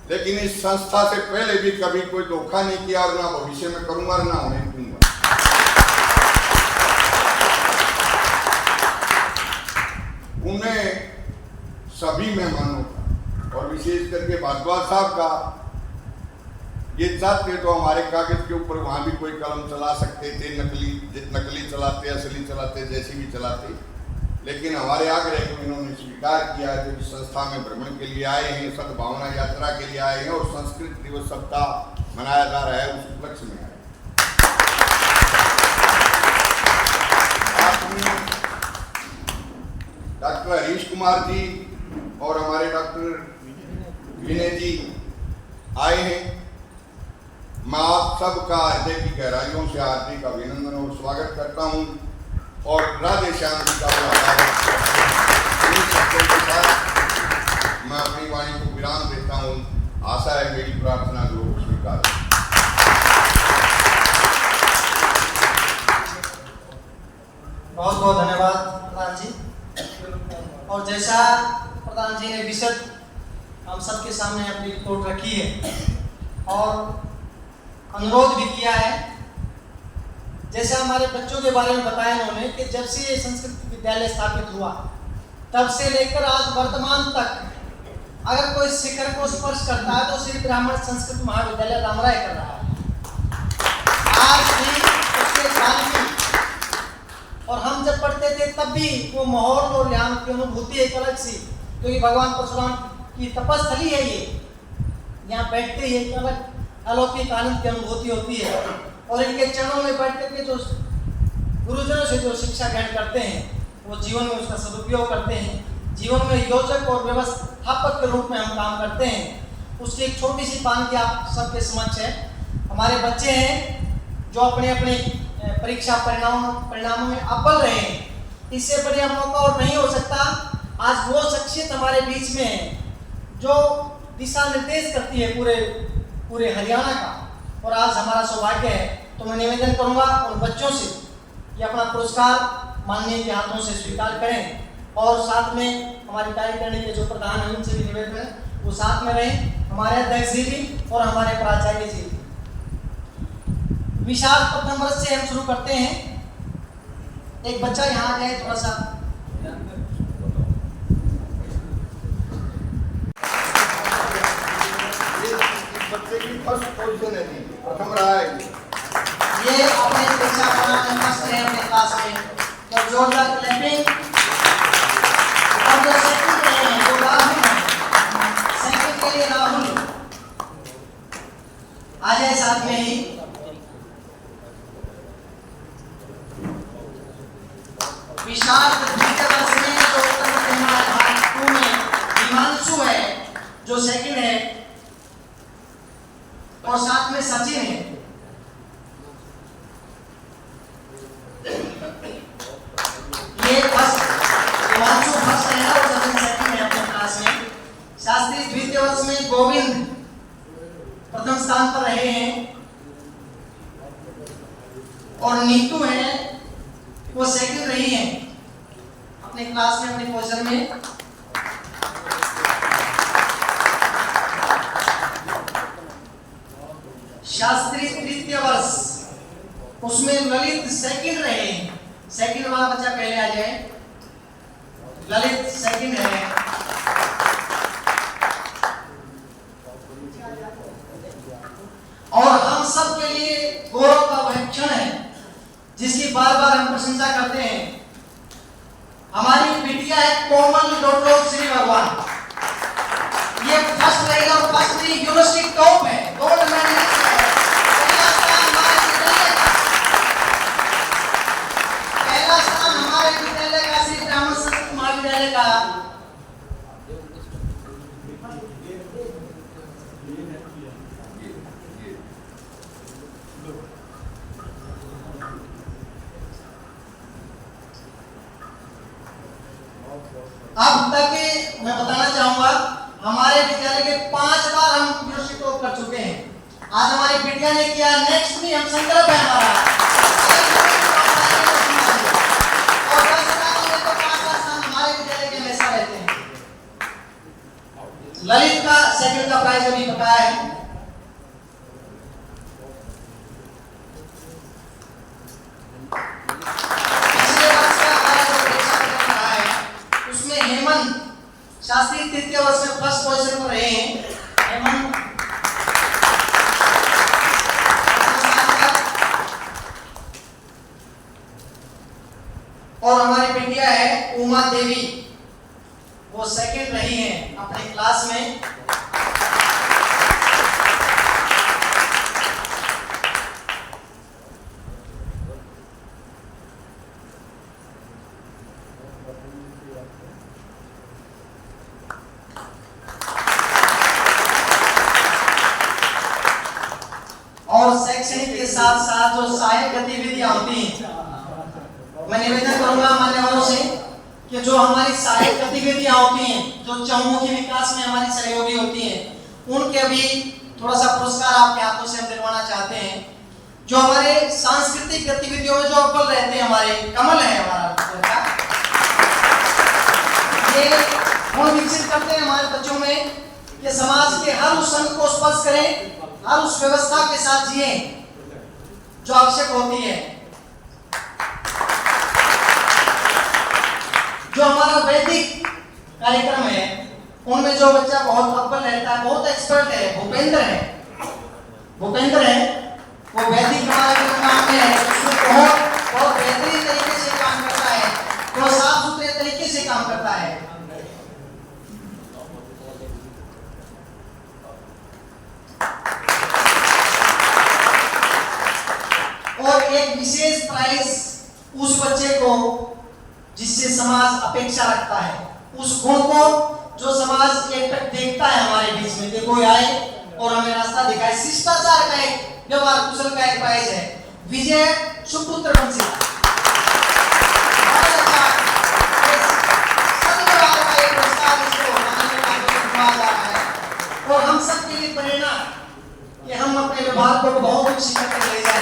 S1: लेकिन इस संस्था से पहले भी कभी कोई धोखा नहीं किया और ना भविष्य में करूंगा और ना होने दूंगा। उन्हें सभी मेहमानों का और विशेष करके भारद्वाज साहब का, ये चाहते तो हमारे कागज के ऊपर वहां भी कोई कलम चला सकते थे, नकली चलाते, असली चलाते, जैसी भी चलाते, लेकिन हमारे आग्रह को इन्होंने स्वीकार किया। जो इस संस्था में भ्रमण के लिए आए हैं, सद्भावना यात्रा के लिए आए हैं और संस्कृत दिवस सप्ताह मनाया जा रहा है, उस उपलक्ष्य में आए। डॉक्टर हरीश कुमार जी और हमारे डॉक्टर विनय जी आए हैं। मैं आप सबका हृदय की गहराइयों से हार्दिक अभिनंदन और स्वागत करता हूं और राधे श्याम जी का के साथ मैं अपनी वाणी को विराम देता हूं। आशा है मेरी प्रार्थना लोग स्वीकार।
S2: बहुत बहुत धन्यवाद प्रधान जी। और जैसा प्रधान जी ने विशद हम सबके सामने अपनी रिपोर्ट रखी है और अनुरोध भी किया है, जैसे हमारे बच्चों के बारे में बताया उन्होंने कि जब से ये संस्कृत विद्यालय स्थापित हुआ तब से लेकर आज वर्तमान तक अगर कोई शिखर को स्पर्श करता है तो श्री ब्राह्मण संस्कृत महाविद्यालय रामराय कर रहा है। आज भी उसके साल में और हम जब पढ़ते थे तब भी वो माहौल और ज्ञान की अनुभूति एक अलग सी, क्योंकि भगवान परशुराम की तपस्थली है ये, यहाँ बैठते ही एक अलग अलौकिक आनंद की अनुभूति होती है और इनके चरणों में बैठ करके जो गुरुजनों से जो शिक्षा ग्रहण करते हैं वो जीवन में उसका सदुपयोग करते हैं। जीवन में योजक और व्यवस्थापक के रूप में हम काम करते हैं। उसकी एक छोटी सी पांति आप सबके समक्ष है। हमारे बच्चे हैं जो अपने अपने परीक्षा परिणामों में अव्वल रहे हैं। इससे बढ़िया मौका और नहीं हो सकता। आज वो शख्सियत हमारे बीच में है जो दिशा निर्देश करती है पूरे हरियाणा का, और आज हमारा सौभाग्य है। तो मैं निवेदन करूंगा उन बच्चों से कि अपना पुरस्कार माननीय के हाथों से स्वीकार करें और साथ में हमारी कार्यकारिणी के जो प्रधान हैं उनसे भी निवेदन है वो साथ में रहें, हमारे अध्यक्ष जी भी और हमारे प्राचार्य जी भी। विशाल प्रथम वर्ष से हम शुरू करते हैं। एक बच्चा यहाँ आ जाए थोड़ा सा।
S1: बच्चे की फर्स्ट पोजीशन है, प्रथम रहा है
S2: ये अपने परीक्षा बनाने मस्त है अपने क्लास में, तो जोरदार क्लैपिंग। और जो सेकंड रहे हैं वो राहुल हैं, सेकंड के लिए राहुल आ जाए साथ में ही। विशाल द्वितीय वर्ष में जो उत्तर मध्य भाग 2 में हिमांशु है जो सेकंड है, और साथ में सचिन है। ये फर्स्ट, हिमांशु फर्स्ट है और सचिन सेकंड है अपने क्लास में। शास्त्री द्वितीय वर्ष में गोविंद प्रथम स्थान पर रहे हैं, और नीतू है वो सेकंड रही है अपने क्लास में, अपने पोजीशन में। शास्त्री तृतीय वर्ष उसमें ललित सेकंड रहे हैं। सेकंड वाला बच्चा पहले आ जाए, ललित सेकंड है। और हम सब के लिए गौरव का वह क्षण है जिसकी बार बार हम प्रशंसा करते हैं। हमारी बिटिया है कोमल डोटो श्री भगवान, ये फर्स्ट रही और फर्स्ट यूनिवर्सिटी टॉप है, गोल्ड मेडलिस्ट है। पहला स्थान हमारे विद्यालय का श्री ब्राह्मण संस्कृत महाविद्यालय का। अब तक मैं बताना चाहूंगा हमारे विद्यालय के 5 बार हम यूनिवर्सिटी टॉप कर चुके हैं। आज हमारी बिटिया ने किया, नेक्स्ट भी हम संकल्प है हमारा। और 10 साल में तो 5 स्थान हमारे विद्यालय के हमेशा रहते हैं। ललित का सेकंड का प्राइज अभी बताया है। शास्त्री तृतीय वर्ष में फर्स्ट पोजीशन पर रहे हैं हेमंत। और हमारी बिटिया है उमा देवी, वो सेकंड रही हैं अपने क्लास में। और शैक्षणिक के साथ साथ जो सहायक गतिविधियां होती हैं, मैं निवेदन करूंगा मान्यवरों से कि जो हमारी सहायक गतिविधियां होती हैं, जो चहुमुखी विकास में हमारी सहयोगी होती हैं, उनके भी थोड़ा सा पुरस्कार आपके हाथों से हम दिलवाना चाहते हैं। जो हमारे सांस्कृतिक गतिविधियों में जो अव्वल रहते हैं, हमारे कमल है हमारा लड़का, ये गुण विकसित करते हैं हमारे बच्चों में कि समाज के हर उस अंग को स्पर्श करें, हर उस व्यवस्था के साथ जिए जो आवश्यक होती है। जो हमारा वैदिक कार्यक्रम है उनमें जो बच्चा बहुत अव्वल रहता है, बहुत एक्सपर्ट है, भूपेंद्र है, वो वैदिक हमारे काम में है, उसमें बहुत बेहतरीन तरीके से काम करता है, बहुत साफ सुथरे तरीके से काम करता है। और एक विशेष प्राइज उस बच्चे को जिससे समाज अपेक्षा रखता है, उस गुण को जो समाज एक देखता है हमारे बीच में, कि कोई आए और हमें रास्ता दिखाए। शिष्टाचार का एक, व्यवहार कुशल का एक प्राइज है, विजय सुपुत्र बंसी। और हम सब के लिए प्रेरणा कि हम अपने व्यवहार को बहुत उच्च शिखर तक ले जाएं।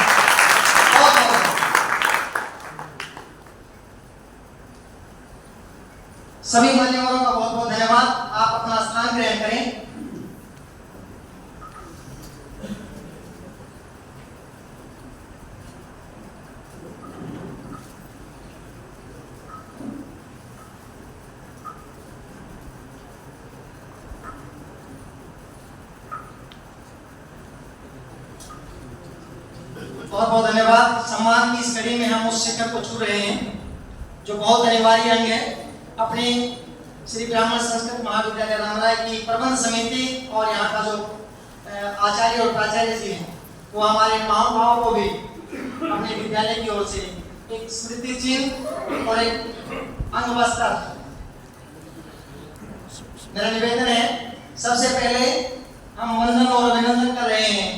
S2: सभी मान्यवरों का बहुत बहुत धन्यवाद। आप अपना स्थान ग्रहण करें। बहुत बहुत धन्यवाद। सम्मान की इस कड़ी में हम उस शिखर को छू रहे हैं जो बहुत अनिवार्य अंग है। अपने श्री ब्राह्मण संस्कृत महाविद्यालय रामराय की प्रबंध समिति और यहाँ का जो आचार्य और प्राचार्य जी हैं, वो हमारे महानुभावों को भी अपने विद्यालय की ओर से एक स्मृति चिन्ह और एक अंग वस्त्र। मेरा निवेदन है, सबसे पहले हम वंदन और अभिनंदन कर रहे हैं।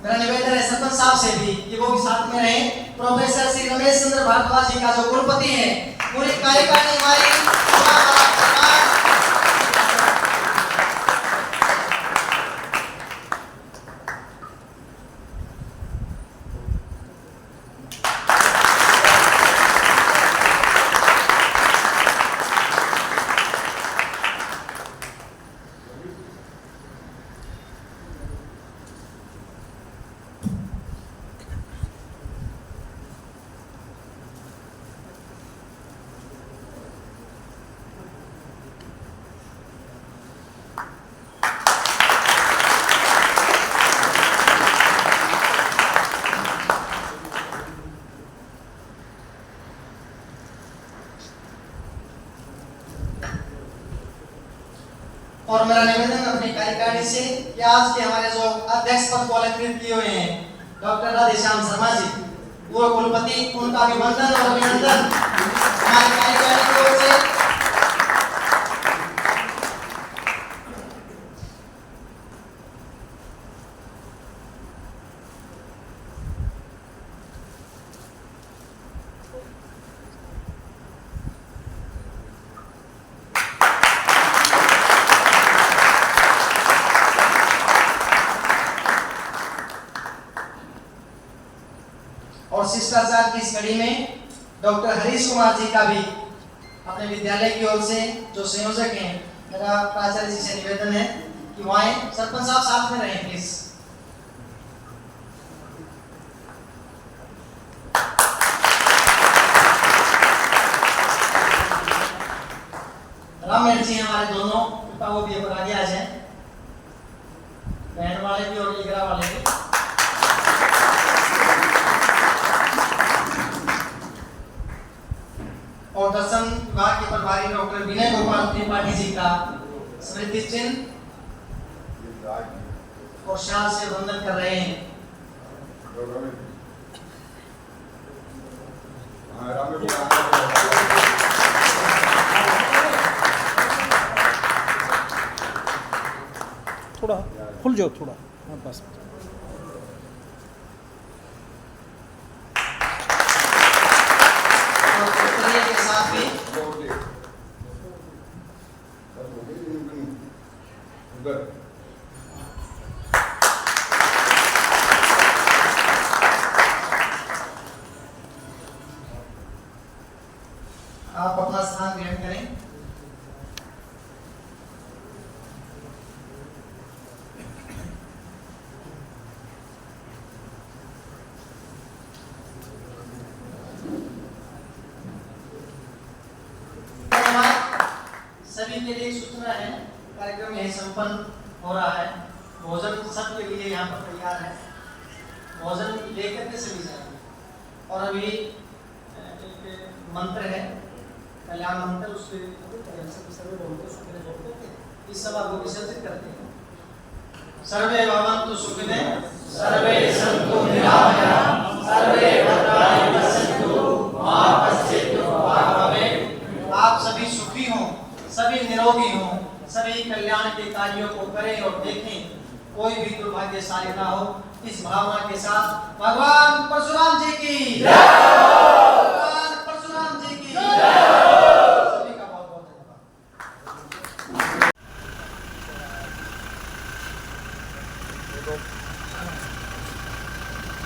S2: मेरा निवेदन है सरपंच साहब से भी कि वो भी साथ में रहे। प्रोफेसर श्री रमेश चंद्र भारद्वाज जी का जो कुलपति है, पूरी कार्यकारिणी हमारी और मेरा निवेदन अपनी कार्यकारिणी से कि आज के हमारे जो अध्यक्ष पद को अलंकृत किए हुए हैं डॉक्टर राधेश्याम शर्मा जी, पूर्व कुलपति, उनका अभिनंदन और अभिनंदन हमारी कार्यकारिणी की ओर से। और शिष्टाचार की इस कड़ी में डॉक्टर हरीश कुमार जी का भी अपने विद्यालय की ओर से जो संयोजक हैं, मेरा प्राचार्य जी से निवेदन है कि वहाँ सरपंच साहब साथ में रहें प्लीज। रामेश जी हमारे दोनों पिता, वो भी आगे आ जाए, बैंड वाले भी और लिगरा वाले भी। और दर्शन विभाग के प्रभारी डॉक्टर विनय गोपाल त्रिपाठी जी का स्मृति चिन्ह और शाल से वंदन कर रहे हैं।
S4: थोड़ा खुल जाओ, थोड़ा बस।
S2: के साथ भी आप अपना स्थान ग्रहण करें। सभी के लिए सूचना है, कार्यक्रम यही संपन्न हो रहा है। भोजन सबके लिए यहाँ पर तैयार है, भोजन लेकर के सभी जाएंगे। और अभी एक मंत्र है, कल्याण मंत्र, उसके इस सभा को विसर्जित करते हैं। सर्वे भवन्तु सुखिनः, सर्वे सन्तु निरामयाः, सर्वे भद्राणि पश्यन्तु मा कश्चित् दुःखभाग् भवेत्। आप सभी सुखी हों, सभी निरोगी हों, सभी कल्याण के कार्यों को करें और देखें, कोई भी दुर्भाग्यशाली ना हो। इस भावना के साथ भगवान परशुराम जी की जय, भगवान परशुराम जी की जय। सभी का बहुत बहुत धन्यवाद।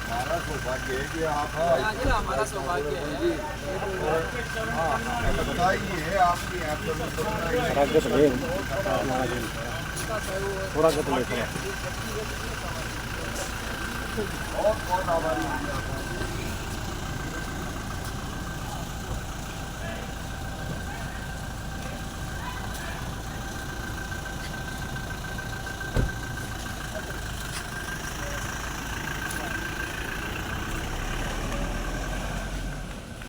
S1: हमारा सौभाग्य है कि आप
S3: हमारा सौभाग्य है।
S1: बताइए आपकी यहाँ
S4: थोड़ा गत ले, थोड़ा
S1: बहुत बहुत आभारी हूँ।